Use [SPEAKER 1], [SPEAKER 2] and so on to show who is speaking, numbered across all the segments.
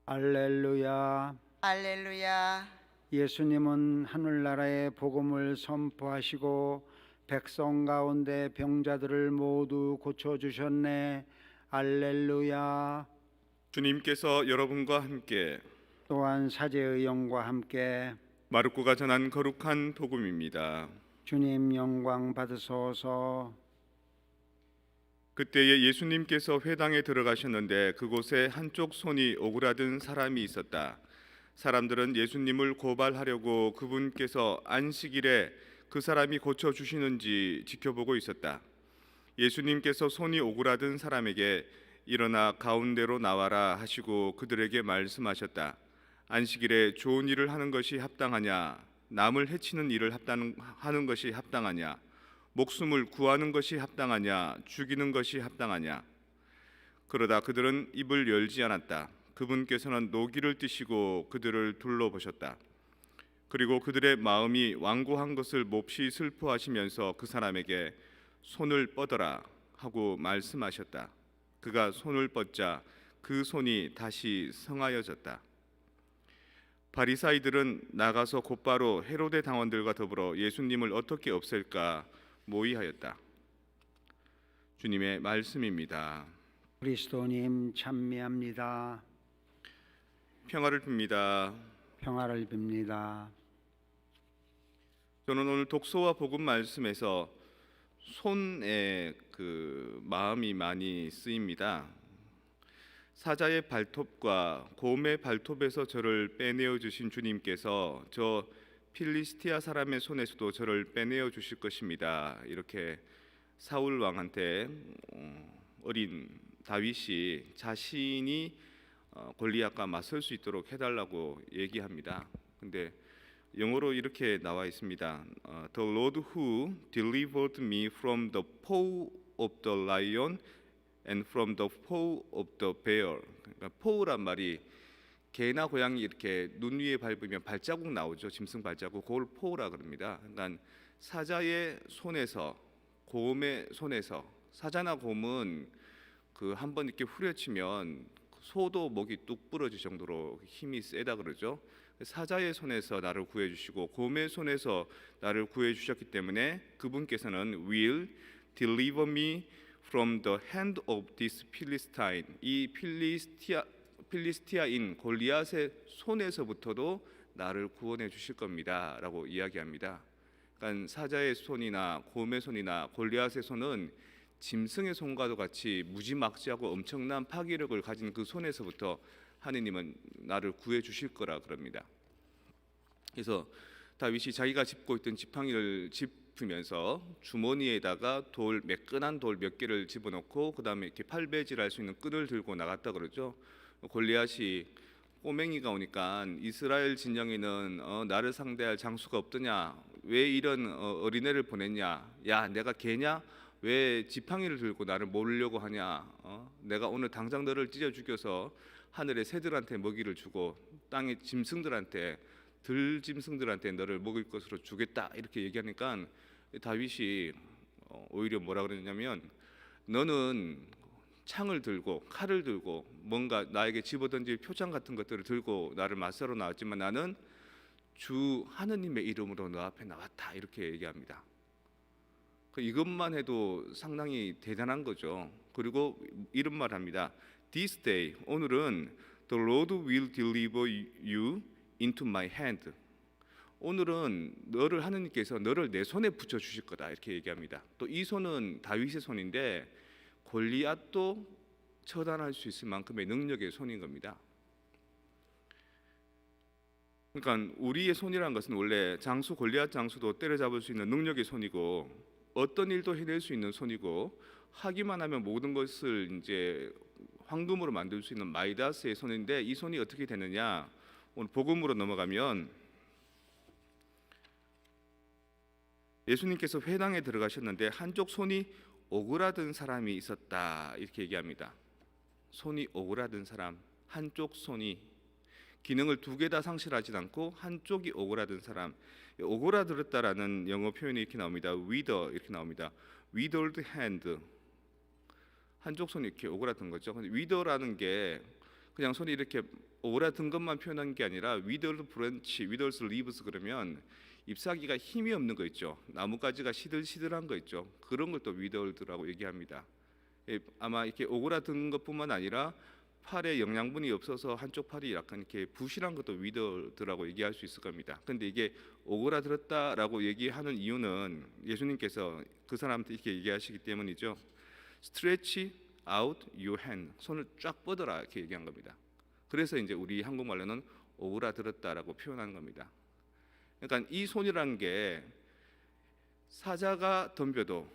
[SPEAKER 1] 할렐루야.
[SPEAKER 2] 할렐루야.
[SPEAKER 1] 예수님은 하늘나라의 복음을 선포하시고 백성 가운데 병자들을 모두 고쳐주셨네. 할렐루야.
[SPEAKER 3] 주님께서 여러분과 함께
[SPEAKER 1] 또한 사제의 영과 함께
[SPEAKER 3] 마르코가 전한 거룩한 복음입니다.
[SPEAKER 1] 주님 영광 받으소서.
[SPEAKER 3] 그때에 예수님께서 회당에 들어가셨는데 그곳에 한쪽 손이 오그라든 사람이 있었다. 사람들은 예수님을 고발하려고 그분께서 안식일에 그 사람이 고쳐주시는지 지켜보고 있었다. 예수님께서 손이 오그라든 사람에게 일어나 가운데로 나와라 하시고 그들에게 말씀하셨다. 안식일에 좋은 일을 하는 것이 합당하냐? 남을 해치는 일을 하는 것이 합당하냐? 목숨을 구하는 것이 합당하냐? 죽이는 것이 합당하냐? 그러다 그들은 입을 열지 않았다. 그분께서는 노기를 띠시고 그들을 둘러보셨다. 그리고 그들의 마음이 완고한 것을 몹시 슬퍼하시면서 그 사람에게 손을 뻗어라 하고 말씀하셨다. 그가 손을 뻗자 그 손이 다시 성하여졌다. 바리사이들은 나가서 곧바로 헤로데 당원들과 더불어 예수님을 어떻게 없앨까 모의하였다. 주님의 말씀입니다.
[SPEAKER 1] 그리스도님 찬미합니다.
[SPEAKER 3] 평화를 빕니다.
[SPEAKER 1] 평화를 빕니다.
[SPEAKER 3] 저는 오늘 독서와 복음 말씀에서 손에 그 마음이 많이 쓰입니다. 사자의 발톱과 곰의 발톱에서 저를 빼내어 주신 주님께서 저 필리스티아 사람의 손에서도 저를 빼내어 주실 것입니다. 이렇게 사울 왕한테 어린 다윗이 자신이 골리앗과 맞설 수 있도록 해달라고 얘기합니다. 근데 영어로 이렇게 나와 있습니다. The Lord who delivered me from the paw of the lion and from the paw of the bear. 그러니까 paw란 말이 개나 고양이 이렇게 눈 위에 밟으면 발자국 나오죠. 짐승 발자국. 그걸 paw라 그럽니다. 그러니까 사자의 손에서, 곰의 손에서, 사자나 곰은 그 한번 이렇게 후려치면 소도 목이 뚝 부러질 정도로 힘이 세다 그러죠. 사자의 손에서 나를 구해 주시고 곰의 손에서 나를 구해 주셨기 때문에 그분께서는 will deliver me from the hand of this Philistine. 이 필리스티아인 골리앗의 손에서부터도 나를 구원해 주실 겁니다라고 이야기합니다. 그러니까 사자의 손이나 곰의 손이나 골리앗의 손은 짐승의 손과도 같이 무지막지하고 엄청난 파괴력을 가진 그 손에서부터 하느님은 나를 구해 주실 거라 그럽니다. 그래서 다윗이 자기가 짚고 있던 지팡이를 짚으면서 주머니에다가 매끈한 돌 몇 개를 집어넣고 그 다음에 이렇게 팔배질할 수 있는 끈을 들고 나갔다 그러죠. 골리앗이 꼬맹이가 오니까 이스라엘 진영에는 나를 상대할 장수가 없더냐? 왜 이런 어린애를 보냈냐? 야, 내가 개냐? 왜 지팡이를 들고 나를 몰려고 하냐? 내가 오늘 당장 너를 찢어 죽여서 하늘의 새들한테 먹이를 주고 땅의 짐승들한테 들짐승들한테 너를 먹일 것으로 주겠다 이렇게 얘기하니까 다윗이 오히려 뭐라 그러냐면 너는 창을 들고 칼을 들고 뭔가 나에게 집어던질 표창 같은 것들을 들고 나를 맞서러 나왔지만 나는 주 하느님의 이름으로 너 앞에 나왔다 이렇게 얘기합니다. 이것만 해도 상당히 대단한 거죠. 그리고 이런 말 합니다. This day, 오늘은 the Lord will deliver you into my hand. 오늘은 너를 하느님께서 너를 내 손에 붙여 주실 거다 이렇게 얘기합니다. 또 이 손은 다윗의 손인데 골리앗도 처단할 수 있을 만큼의 능력의 손인 겁니다. 그러니까 우리의 손이라는 것은 원래 장수 골리앗 장수도 때려잡을 수 있는 능력의 손이고 어떤 일도 해낼 수 있는 손이고 하기만 하면 모든 것을 이제 황금으로 만들 수 있는 마이다스의 손인데 이 손이 어떻게 되느냐? 오늘 복음으로 넘어가면 예수님께서 회당에 들어가셨는데 한쪽 손이 오그라든 사람이 있었다 이렇게 얘기합니다. 손이 오그라든 사람, 한쪽 손이 기능을 두 개 다 상실하지 않고 한쪽이 오그라든 사람. 오그라들었다라는 영어 표현이 이렇게 나옵니다. wither 이렇게 나옵니다. withered hand. 한쪽 손이 이렇게 오그라든 거죠. 근데 wither라는 게 그냥 손이 이렇게 오그라든 것만 표현한 게 아니라 위더드 브랜치, 위더스 리브스 그러면 잎사귀가 힘이 없는 거 있죠. 나뭇가지가 시들시들한 거 있죠. 그런 것도 위더드라고 얘기합니다. 아마 이렇게 오그라든 것뿐만 아니라 팔에 영양분이 없어서 한쪽 팔이 약간 이렇게 부실한 것도 위더드라고 얘기할 수 있을 겁니다. 근데 이게 오그라들었다라고 얘기하는 이유는 예수님께서 그 사람한테 이렇게 얘기하시기 때문이죠. Stretch out your hand, 손을 쫙 뻗어라 이렇게 얘기한 겁니다. 그래서 이제 우리 한국말로는 오그라들었다라고 표현하는 겁니다. 그러니까 이 손이라는 게 사자가 덤벼도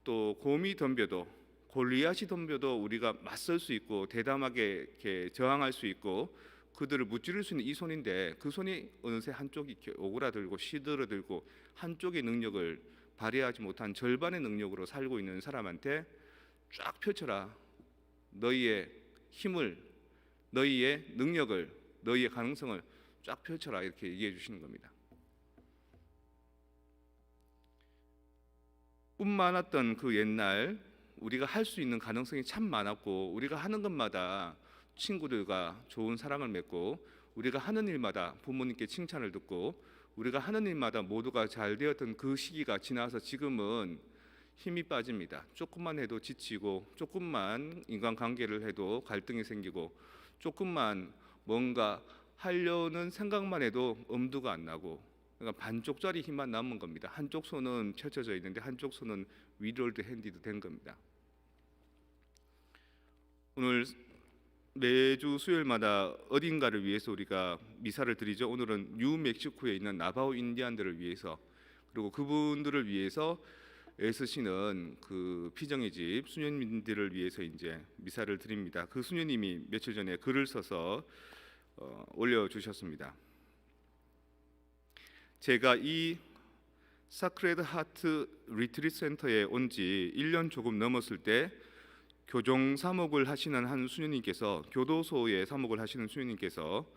[SPEAKER 3] 또 곰이 덤벼도 골리앗이 덤벼도 우리가 맞설 수 있고 대담하게 이렇게 저항할 수 있고 그들을 무찌를 수 있는 이 손인데 그 손이 어느새 한쪽이 이렇게 오그라들고 시들어들고 한쪽의 능력을 발휘하지 못한 절반의 능력으로 살고 있는 사람한테 쫙 펼쳐라. 너희의 힘을, 너희의 능력을, 너희의 가능성을 쫙 펼쳐라 이렇게 얘기해 주시는 겁니다. 꿈 많았던 그 옛날 우리가 할 수 있는 가능성이 참 많았고 우리가 하는 것마다 친구들과 좋은 사랑을 맺고 우리가 하는 일마다 부모님께 칭찬을 듣고 우리가 하는 일마다 모두가 잘 되었던 그 시기가 지나서 지금은 힘이 빠집니다. 조금만 해도 지치고 조금만 인간관계를 해도 갈등이 생기고 조금만 뭔가 하려는 생각만 해도 엄두가 안 나고 그러니까 반쪽짜리 힘만 남은 겁니다. 한쪽 손은 펼쳐져 있는데 한쪽 손은 위덜드 핸디도 된 겁니다. 오늘 매주 수요일마다 어딘가를 위해서 우리가 미사를 드리죠. 오늘은 뉴멕시코에 있는 나바오 인디안들을 위해서 그리고 그분들을 위해서 애쓰시는 그 피정의 집 수녀님들을 위해서 이제 미사를 드립니다. 그 수녀님이 며칠 전에 글을 써서 올려주셨습니다. 제가 이 사크레드 하트 리트리트 센터에 온 지 1년 조금 넘었을 때 교종 사목을 하시는 한 수녀님께서 교도소에 사목을 하시는 수녀님께서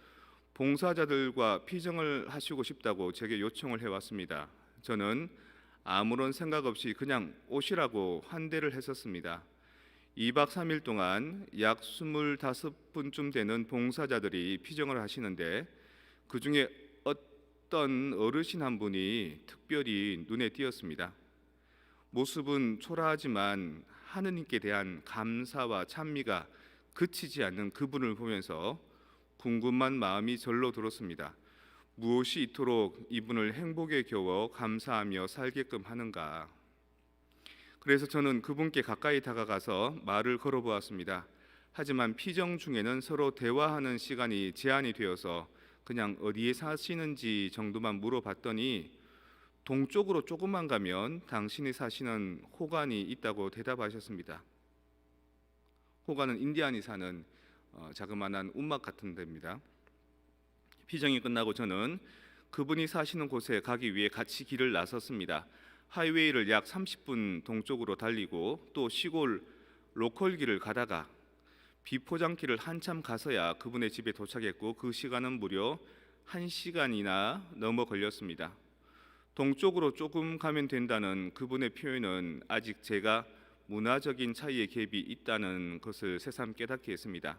[SPEAKER 3] 봉사자들과 피정을 하시고 싶다고 제게 요청을 해왔습니다. 저는 아무런 생각 없이 그냥 오시라고 환대를 했었습니다. 2박 3일 동안 약 25분쯤 되는 봉사자들이 피정을 하시는데 그 중에 어떤 어르신 한 분이 특별히 눈에 띄었습니다. 모습은 초라하지만 하느님께 대한 감사와 찬미가 그치지 않는 그분을 보면서 궁금한 마음이 절로 들었습니다. 무엇이 이토록 이분을 행복에 겨워 감사하며 살게끔 하는가? 그래서 저는 그분께 가까이 다가가서 말을 걸어보았습니다. 하지만 피정 중에는 서로 대화하는 시간이 제한이 되어서 그냥 어디에 사시는지 정도만 물어봤더니 동쪽으로 조금만 가면 당신이 사시는 호간이 있다고 대답하셨습니다. 호간은 인디안이 사는 자그마한 운막 같은 데입니다. 피정이 끝나고 저는 그분이 사시는 곳에 가기 위해 같이 길을 나섰습니다. 하이웨이를 약 30분 동쪽으로 달리고 또 시골 로컬 길을 가다가 비포장길을 한참 가서야 그분의 집에 도착했고 그 시간은 무려 1시간이나 넘어 걸렸습니다. 동쪽으로 조금 가면 된다는 그분의 표현은 아직 제가 문화적인 차이의 갭이 있다는 것을 새삼 깨닫게 했습니다.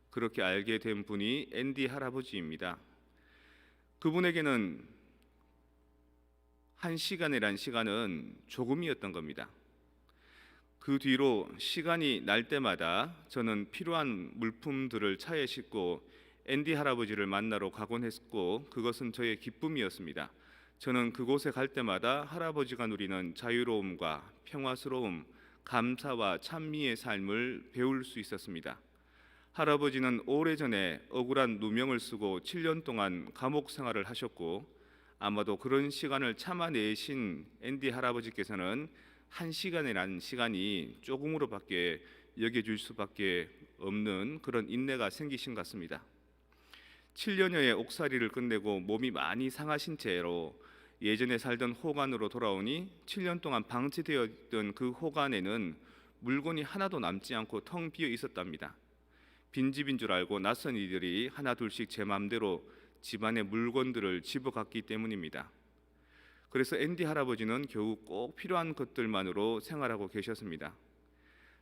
[SPEAKER 3] 그렇게 알게 된 분이 앤디 할아버지입니다. 그분에게는 1시간이란 시간은 조금이었던 겁니다. 그 뒤로 시간이 날 때마다 저는 필요한 물품들을 차에 싣고 앤디 할아버지를 만나러 가곤 했고 그것은 저의 기쁨이었습니다. 저는 그곳에 갈 때마다 할아버지가 누리는 자유로움과 평화스러움, 감사와 찬미의 삶을 배울 수 있었습니다. 할아버지는 오래전에 억울한 누명을 쓰고 7년 동안 감옥 생활을 하셨고 아마도 그런 시간을 참아내신 앤디 할아버지께서는 1시간이라는 시간이 조금으로밖에 여겨줄 수밖에 없는 그런 인내가 생기신 것 같습니다. 7년여의 옥살이를 끝내고 몸이 많이 상하신 채로 예전에 살던 호간으로 돌아오니 7년 동안 방치되었던 그 호간에는 물건이 하나도 남지 않고 텅 비어 있었답니다. 빈집인 줄 알고 낯선 이들이 하나 둘씩 제 마음대로 집안의 물건들을 집어갔기 때문입니다. 그래서 앤디 할아버지는 겨우 꼭 필요한 것들만으로 생활하고 계셨습니다.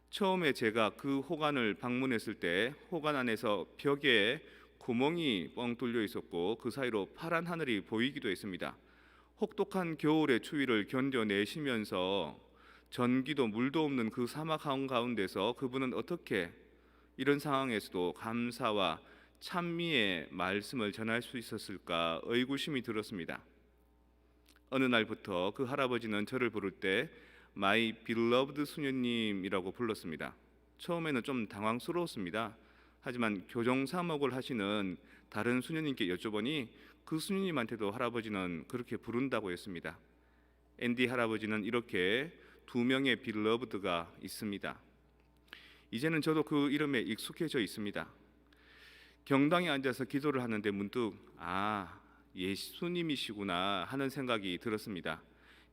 [SPEAKER 3] 처음에 제가 그 호관을 방문했을 때 호관 안에서 벽에 구멍이 뻥 뚫려 있었고 그 사이로 파란 하늘이 보이기도 했습니다. 혹독한 겨울의 추위를 견뎌내시면서 전기도 물도 없는 그 사막 한가운데서 그분은 어떻게 이런 상황에서도 감사와 찬미의 말씀을 전할 수 있었을까 의구심이 들었습니다. 어느 날부터 그 할아버지는 저를 부를 때 마이 빌러브드 수녀님이라고 불렀습니다. 처음에는 좀 당황스러웠습니다. 하지만 교정 사목을 하시는 다른 수녀님께 여쭤보니 그 수녀님한테도 할아버지는 그렇게 부른다고 했습니다. 앤디 할아버지는 이렇게 2명의 빌러브드가 있습니다. 이제는 저도 그 이름에 익숙해져 있습니다. 경당에 앉아서 기도를 하는데 문득 예수님이시구나 하는 생각이 들었습니다.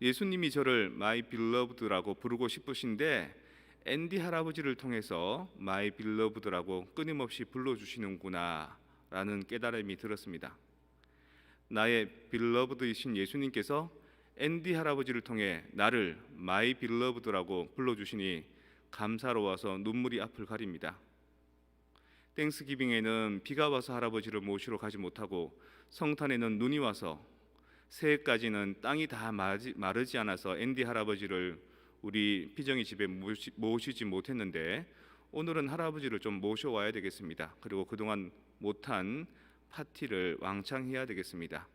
[SPEAKER 3] 예수님이 저를 마이 빌러브드라고 부르고 싶으신데 앤디 할아버지를 통해서 마이 빌러브드라고 끊임없이 불러주시는구나 라는 깨달음이 들었습니다. 나의 빌러브드이신 예수님께서 앤디 할아버지를 통해 나를 마이 빌러브드라고 불러주시니 감사로워서 눈물이 앞을 가립니다. 땡스기빙에는 비가 와서 할아버지를 모시러 가지 못하고 성탄에는 눈이 와서 새해까지는 땅이 다 마르지 않아서 앤디 할아버지를 우리 피정이 집에 모시지 못했는데 오늘은 할아버지를 좀 모셔와야 되겠습니다. 그리고 그동안 못한 파티를 왕창 해야 되겠습니다.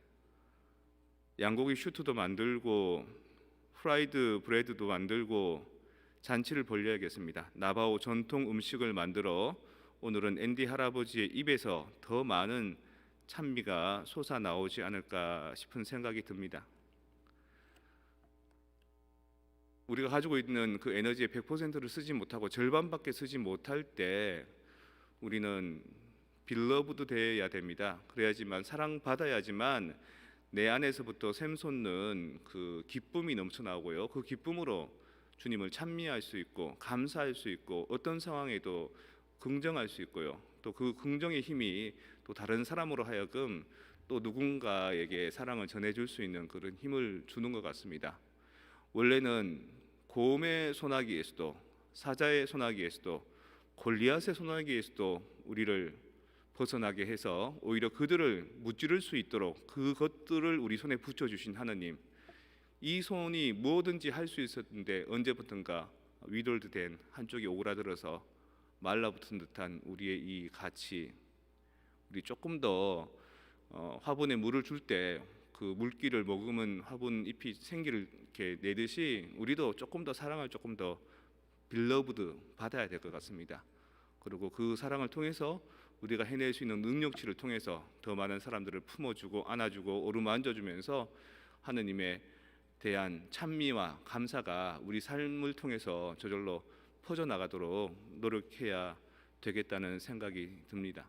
[SPEAKER 3] 양고기 슈트도 만들고 프라이드 브레드도 만들고 잔치를 벌려야겠습니다. 나바오 전통 음식을 만들어 오늘은 앤디 할아버지의 입에서 더 많은 찬미가 솟아나오지 않을까 싶은 생각이 듭니다. 우리가 가지고 있는 그 에너지의 100%를 쓰지 못하고 절반밖에 쓰지 못할 때 우리는 빌러브드 되어야 됩니다. 그래야지만 사랑받아야지만 내 안에서부터 샘솟는 그 기쁨이 넘쳐나오고요. 그 기쁨으로 주님을 찬미할 수 있고 감사할 수 있고 어떤 상황에도 긍정할 수 있고요. 또 그 긍정의 힘이 또 다른 사람으로 하여금 또 누군가에게 사랑을 전해줄 수 있는 그런 힘을 주는 것 같습니다. 원래는 곰의 소나기에서도 사자의 소나기에서도 골리앗의 소나기에서도 우리를 벗어나게 해서 오히려 그들을 무찌를 수 있도록 그것들을 우리 손에 붙여주신 하나님, 이 손이 뭐든지 할 수 있었는데 언제부턴가 위돌드된 한쪽이 오그라들어서 말라붙은 듯한 우리의 이 가치, 우리 조금 더 화분에 물을 줄 때 그 물기를 머금은 화분 잎이 생기를 이렇게 내듯이 우리도 조금 더 사랑을 조금 더 빌러브드 받아야 될 것 같습니다. 그리고 그 사랑을 통해서 우리가 해낼 수 있는 능력치를 통해서 더 많은 사람들을 품어주고 안아주고 어루만져주면서 하느님의 대한 찬미와 감사가 우리 삶을 통해서 저절로 퍼져나가도록 노력해야 되겠다는 생각이 듭니다.